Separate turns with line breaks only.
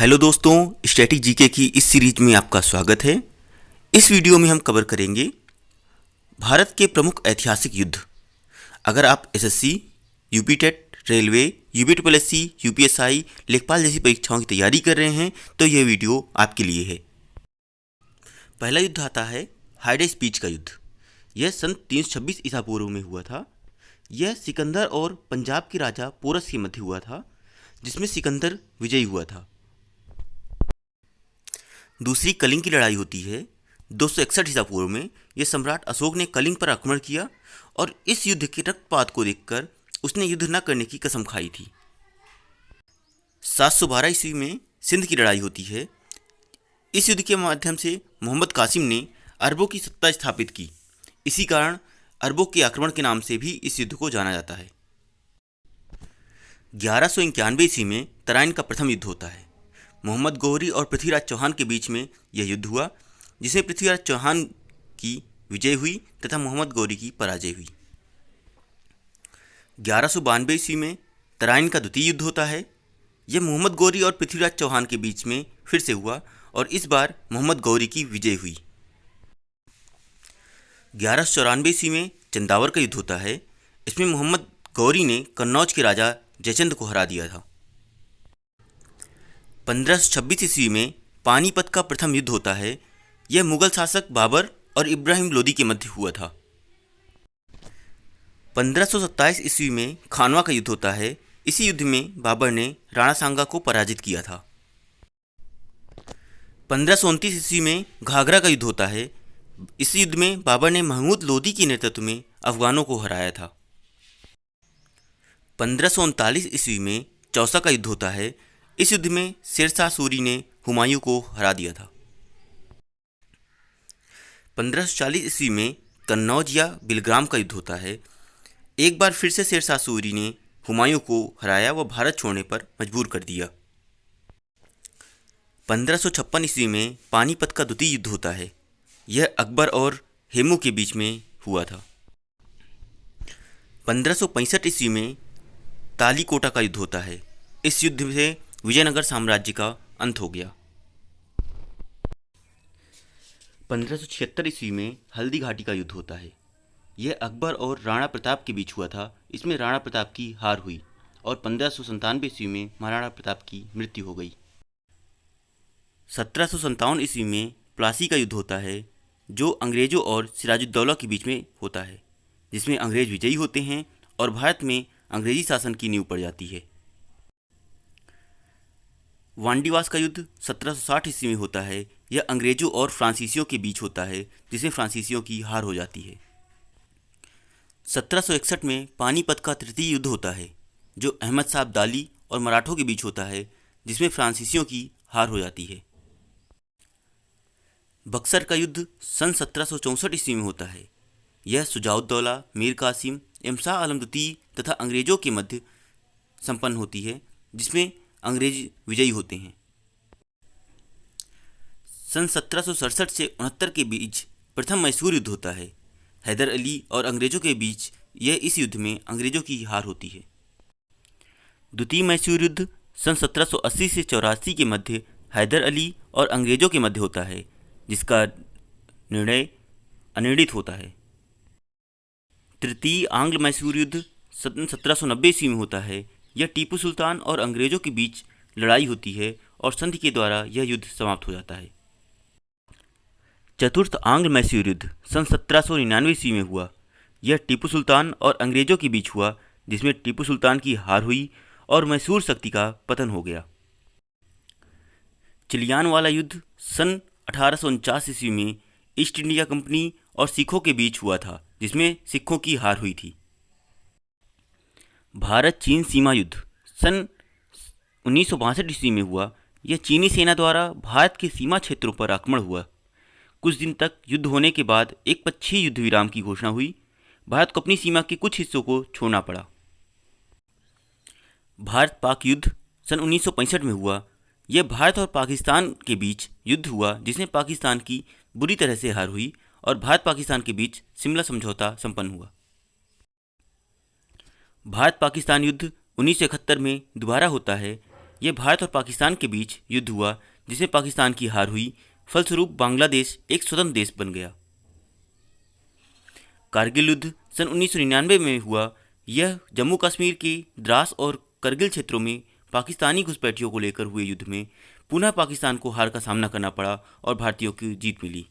Hello दोस्तों, static GK की इस सीरीज में आपका स्वागत है। इस वीडियो में हम कवर करेंगे भारत के प्रमुख ऐतिहासिक युद्ध। अगर आप SSC, UP TET, railway, UP triple SC, UPSI, लेखपाल जैसी परीक्षाओं की तैयारी कर रहे हैं तो यह वीडियो आपके लिए है। पहला युद्ध आता है हाइडे स्पीच का युद्ध। यह सन 326 ईसा पूर्व में हुआ था। यह सिकंदर और पंजाब के राजा पोरस के मध्य हुआ था, जिसमें सिकंदर विजयी हुआ था। दूसरी कलिंग की लड़ाई होती है 261 ईसा पूर्व में। यह सम्राट अशोक ने कलिंग पर आक्रमण किया और इस युद्ध के रक्तपात को देखकर उसने युद्ध न करने की कसम खाई थी। 712 ईस्वी में सिंध की लड़ाई होती है। इस युद्ध के माध्यम से मोहम्मद कासिम ने अरबों की सत्ता स्थापित की। इसी कारण अरबों के आक्रमण के नाम से भी इस युद्ध को जाना जाता है। 1191 ईस्वी में तराइन का प्रथम युद्ध होता है। मोहम्मद गौहरी और पृथ्वीराज चौहान के बीच में यह युद्ध हुआ, जिसमें पृथ्वीराज चौहान की विजय हुई तथा मोहम्मद गौहरी की पराजय हुई। 1192 ईस्वी में तराइन का द्वितीय युद्ध होता है। यह मोहम्मद गौहरी और पृथ्वीराज चौहान के बीच में फिर से हुआ और इस बार मोहम्मद गौहरी की विजय हुई। 1194 ईस्वी में चंदावर का युद्ध होता है। इसमें मोहम्मद गौहरी ने कन्नौज के राजा जयचंद को हरा दिया था। 1526 ईस्वी में पानीपत का प्रथम युद्ध होता है। यह मुगल शासक बाबर और इब्राहिम लोदी के मध्य हुआ था। 1527 ईस्वी में खानवा का युद्ध होता है। इसी युद्ध में बाबर ने राणा सांगा को पराजित किया था। 1529 ईस्वी में घाघरा का युद्ध होता है। इस युद्ध में बाबर ने महमूद लोदी के नेतृत्व में अफगानों को हराया था। 1539 ईस्वी में चौसा का युद्ध होता है। इस युद्ध में शेरशाह सूरी ने हुमायूं को हरा दिया था। 1540 ईस्वी में कन्नौज या बिलग्राम का युद्ध होता है। एक बार फिर से शेरशाह सूरी ने हुमायूं को हराया व भारत छोड़ने पर मजबूर कर दिया। 1556 ईस्वी में पानीपत का द्वितीय युद्ध होता है। यह अकबर और हेमू के बीच में हुआ था। 1565 ईस्वी में तालीकोटा का युद्ध होता है। इस युद्ध से विजयनगर साम्राज्य का अंत हो गया। 1576 ईस्वी में हल्दी घाटी का युद्ध होता है। यह अकबर और राणा प्रताप के बीच हुआ था। इसमें राणा प्रताप की हार हुई और 1597 ईस्वी में महाराणा प्रताप की मृत्यु हो गई। 1757 ईस्वी में प्लासी का युद्ध होता है, जो अंग्रेजों और सिराजुद्दौला के बीच में होता है, जिसमें अंग्रेज विजयी होते हैं और भारत में अंग्रेजी शासन की नींव पड़ जाती है। वांडीवास का युद्ध 1760 ईस्वी में होता है। यह अंग्रेजों और फ्रांसीसियों के बीच होता है, जिसमें फ्रांसीसियों की हार हो जाती है। 1761 में पानीपत का तृतीय युद्ध होता है, जो अहमद साहब दाली और मराठों के बीच होता है, जिसमें फ्रांसीसियों की हार हो जाती है। बक्सर का युद्ध सन 1764 ईस्वी में होता है। यह शुजाउद्दौला, मीर कासिम एवं शाह आलम द्वितीय तथा अंग्रेजों के मध्य संपन्न होती है, जिसमें अंग्रेज विजयी होते हैं। सन 1767 से 69 के बीच प्रथम मैसूर युद्ध होता है। हैदर अली और अंग्रेजों के बीच इस युद्ध में अंग्रेजों की हार होती है। द्वितीय मैसूर युद्ध सन 1780 से 84 के मध्य हैदर अली और अंग्रेजों के मध्य होता है, जिसका निर्णय अनिर्णित होता है। तृतीय आंग्ल मैसूर युद्ध सन 1790 ईस्वी में होता है। यह टीपू सुल्तान और अंग्रेजों के बीच लड़ाई होती है और संधि के द्वारा यह युद्ध समाप्त हो जाता है। चतुर्थ आंग्ल मैसूर युद्ध सन 1799 ईस्वी में हुआ। यह टीपू सुल्तान और अंग्रेजों के बीच हुआ, जिसमें टीपू सुल्तान की हार हुई और मैसूर शक्ति का पतन हो गया। चिलियानवाला युद्ध सन 1849 ईस्वी में ईस्ट इंडिया कंपनी और सिखों के बीच हुआ था, जिसमें सिखों की हार हुई थी। भारत चीन सीमा युद्ध सन 1962 ईस्वी में हुआ। यह चीनी सेना द्वारा भारत के सीमा क्षेत्रों पर आक्रमण हुआ। कुछ दिन तक युद्ध होने के बाद एक पक्षीय युद्ध विराम की घोषणा हुई। भारत को अपनी सीमा के कुछ हिस्सों को छोड़ना पड़ा। भारत पाक युद्ध सन 1965 में हुआ। यह भारत और पाकिस्तान के बीच युद्ध हुआ, जिसमें पाकिस्तान की बुरी तरह से हार हुई और भारत पाकिस्तान के बीच शिमला समझौता संपन्न हुआ। भारत पाकिस्तान युद्ध 1971 में दोबारा होता है। यह भारत और पाकिस्तान के बीच युद्ध हुआ जिसमें पाकिस्तान की हार हुई। फलस्वरूप बांग्लादेश एक स्वतंत्र देश बन गया। कारगिल युद्ध सन 1999 में हुआ। यह जम्मू कश्मीर के द्रास और करगिल क्षेत्रों में पाकिस्तानी घुसपैठियों को लेकर हुए युद्ध में पुनः पाकिस्तान को हार का सामना करना पड़ा और भारतीयों की जीत मिली।